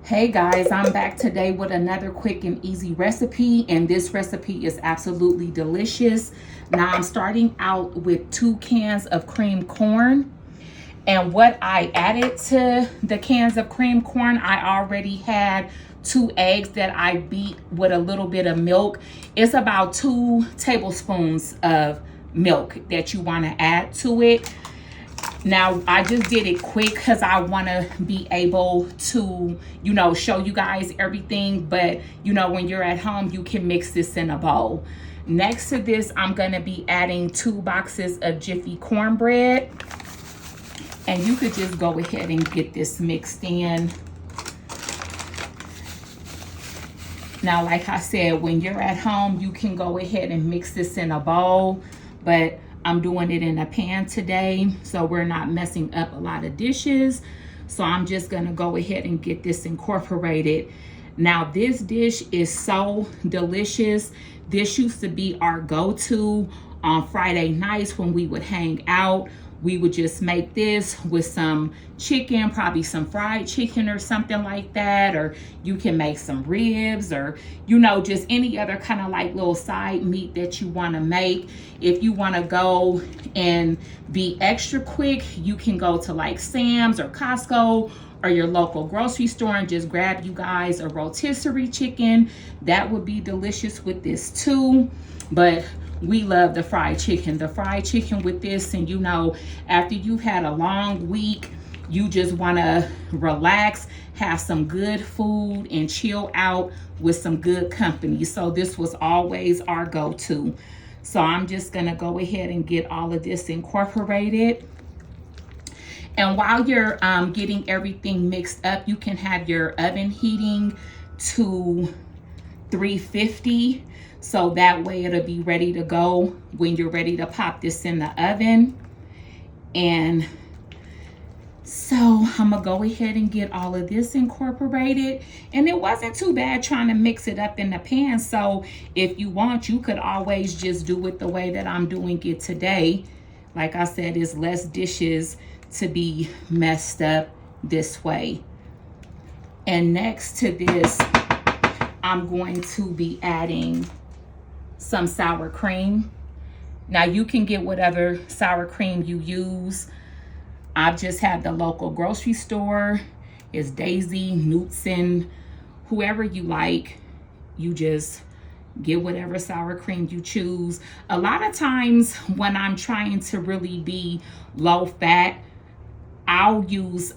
Hey guys, I'm back today with another quick and easy recipe, and this recipe is absolutely delicious. Now I'm starting out with 2 cans of cream corn, and what I added to the cans of cream corn, I already had 2 eggs that I beat with a little bit of milk. It's about 2 tablespoons of milk that you want to add to it. Now, I just did it quick because I want to be able to, show you guys everything. But, when you're at home, you can mix this in a bowl. Next to this, I'm going to be adding 2 boxes of Jiffy cornbread. And you could just go ahead and get this mixed in. Now, like I said, when you're at home, you can go ahead and mix this in a bowl. But I'm doing it in a pan today, so we're not messing up a lot of dishes. So I'm just gonna go ahead and get this incorporated. Now this dish is so delicious. This used to be our go-to on Friday nights when we would hang out. We would just make this with some chicken, probably some fried chicken or something like that. Or you can make some ribs or, just any other kind of like little side meat that you want to make. If you want to go and be extra quick, you can go to like Sam's or Costco or your local grocery store and just grab you guys a rotisserie chicken. That would be delicious with this too. But we love the fried chicken. The fried chicken with this, and after you've had a long week, you just want to relax, have some good food, and chill out with some good company. So this was always our go-to. So I'm just going to go ahead and get all of this incorporated. And while you're getting everything mixed up, you can have your oven heating to 350. So that way it'll be ready to go when you're ready to pop this in the oven. And so I'm gonna go ahead and get all of this incorporated. And it wasn't too bad trying to mix it up in the pan. So if you want, you could always just do it the way that I'm doing it today. Like I said, it's less dishes to be messed up this way. And next to this, I'm going to be adding some sour cream. Now you can get whatever sour cream you use. I've just had the local grocery store. It's Daisy, Knutson, whoever you like. You just get whatever sour cream you choose. A lot of times when I'm trying to really be low fat, I'll use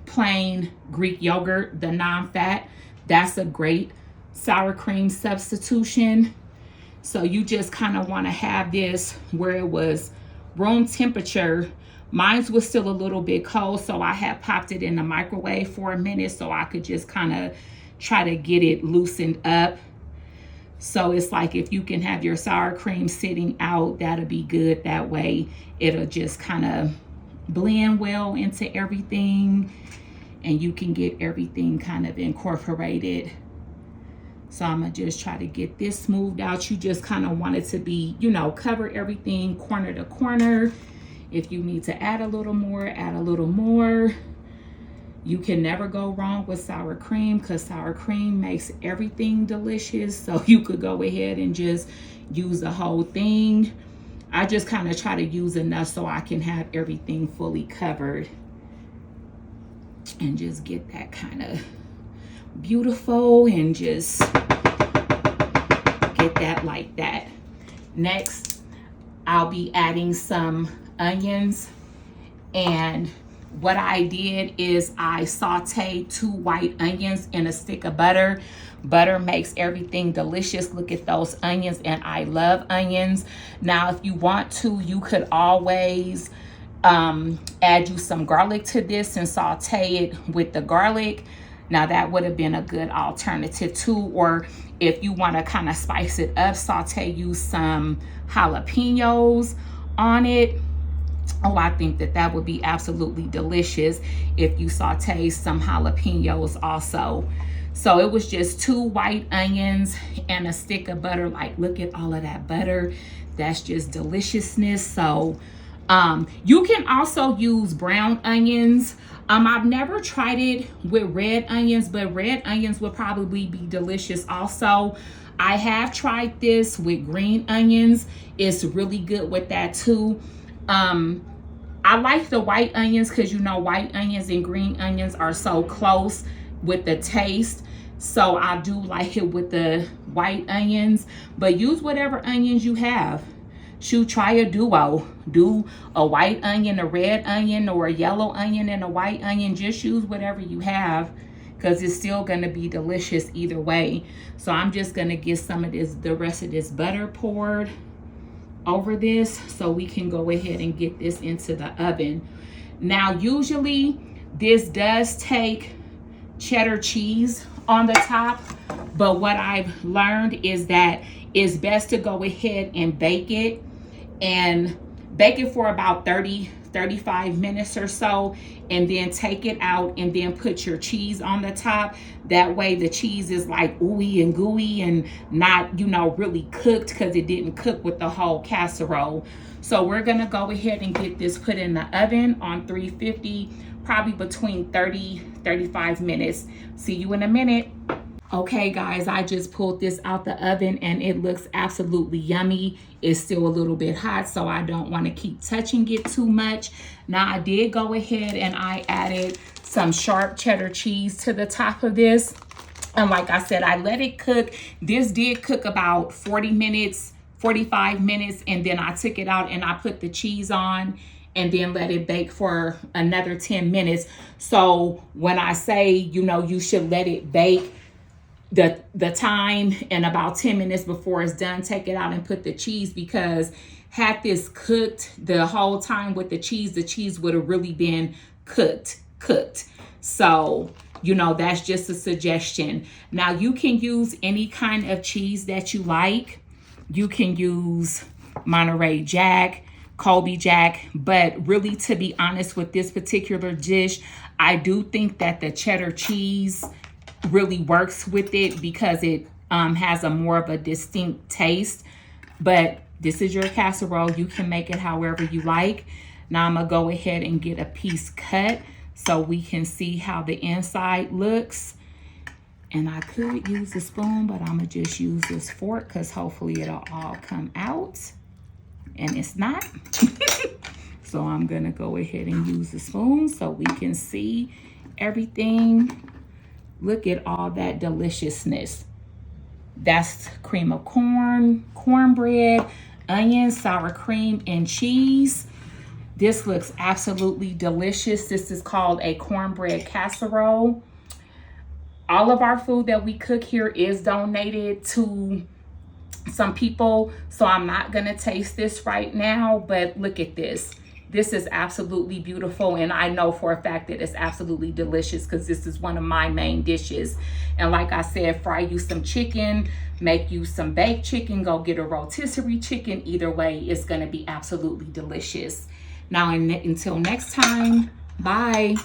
plain Greek yogurt, the non-fat. That's a great sour cream substitution. So you just kind of want to have this where it was room temperature. Mine was still a little bit cold, so I had popped it in the microwave for a minute so I could just kind of try to get it loosened up. So it's like if you can have your sour cream sitting out, that'll be good. That way it'll just kind of blend well into everything and you can get everything kind of incorporated. So I'm gonna just try to get this smoothed out. You just kind of want it to be, cover everything corner to corner. If you need to add a little more, add a little more. You can never go wrong with sour cream because sour cream makes everything delicious. So you could go ahead and just use the whole thing. I just kind of try to use enough so I can have everything fully covered. And just get that kind of beautiful and just get that like that. Next, I'll be adding some onions, and what I did is I sauteed 2 white onions in a stick of butter. Butter makes everything delicious. Look at those onions, and I love onions. Now if you want to, you could always add you some garlic to this and saute it with the garlic. Now that would have been a good alternative too. Or if you want to kind of spice it up, saute you some jalapenos on it. Oh, I think that would be absolutely delicious if you saute some jalapenos also. So it was just 2 white onions and a stick of butter. Like, look at all of that butter. That's just deliciousness. So You can also use brown onions. I've never tried it with red onions, but red onions would probably be delicious also. I have tried this with green onions. It's really good with that too. I like the white onions because you know white onions and green onions are so close with the taste. So I do like it with the white onions, but use whatever onions you have. Shoot, try a duo. Do a white onion, a red onion, or a yellow onion and a white onion. Just use whatever you have because it's still going to be delicious either way. So I'm just going to get some of this, the rest of this butter poured over this so we can go ahead and get this into the oven. Now, usually this does take cheddar cheese on the top, but what I've learned is that it's best to go ahead and bake it for about 35 minutes or so, and then take it out and then put your cheese on the top. That way the cheese is like ooey and gooey and not, you know, really cooked because it didn't cook with the whole casserole. So we're gonna go ahead and get this put in the oven on 350, probably between 35 minutes. See you in a minute. Okay guys, I just pulled this out the oven and it looks absolutely yummy. It's still a little bit hot, so I don't want to keep touching it too much. Now I did go ahead and I added some sharp cheddar cheese to the top of this. And like I said, I let it cook. This did cook about 40 minutes, 45 minutes, and then I took it out and I put the cheese on and then let it bake for another 10 minutes. So when I say, you know, you should let it bake, the time and about 10 minutes before it's done, take it out and put the cheese, because had this cooked the whole time with the cheese would have really been cooked. So, you know, that's just a suggestion. Now you can use any kind of cheese that you like. You can use Monterey Jack, Colby Jack, but really, to be honest with this particular dish, I do think that the cheddar cheese really works with it because it has a more of a distinct taste. But this is your casserole. You can make it however you like. Now I'm gonna go ahead and get a piece cut so we can see how the inside looks. And I could use a spoon, but I'm gonna just use this fork because hopefully it'll all come out. And it's not. So I'm gonna go ahead and use the spoon so we can see everything. Look at all that deliciousness. That's cream of corn, cornbread, onions, sour cream, and cheese. This looks absolutely delicious. This is called a cornbread casserole. All of our food that we cook here is donated to some people, so I'm not gonna taste this right now, but look at this. This is absolutely beautiful, and I know for a fact that it's absolutely delicious because this is one of my main dishes. And like I said, fry you some chicken, make you some baked chicken, go get a rotisserie chicken. Either way, it's going to be absolutely delicious. Now, until next time, bye.